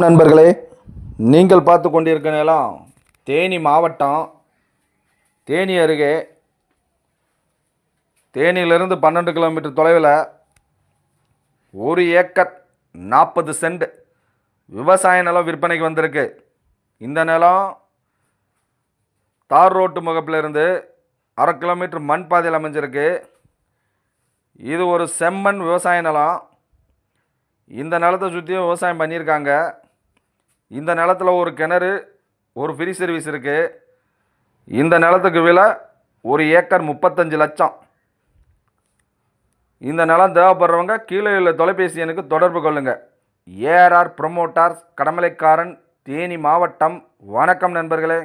நண்பர்களே, நீங்கள் பார்த்து கொண்டிருக்க நிலம் தேனி மாவட்டம். தேனி அருகே தேனியிலிருந்து 12 கிலோமீட்டர் தொலைவில் 1 ஏக்கர் 40 சென்ட் விவசாய நிலம் விற்பனைக்கு வந்திருக்கு. இந்த நிலம் தார் ரோட்டு முகப்பிலிருந்து 1/2 கிலோமீட்டர் மண் பாதையில் அமைஞ்சிருக்கு. இது ஒரு செம்மண் விவசாய நிலம். இந்த நிலத்தை சுற்றியும் விவசாயம் பண்ணியிருக்காங்க. இந்த நிலத்தில் ஒரு கிணறு, ஒரு ஃப்ரீ சர்வீஸ் இருக்குது. இந்த நிலத்துக்கு விலை 1 ஏக்கர் 35 லட்சம். இந்த நிலம் தேவைப்படுறவங்க கீழே உள்ள தொலைபேசி எண்ணுக்கு தொடர்பு கொள்ளுங்கள். ஏஆர்ஆர் ப்ரொமோட்டார்ஸ், கடமலைக்காரன், தேனி மாவட்டம். வணக்கம் நண்பர்களே.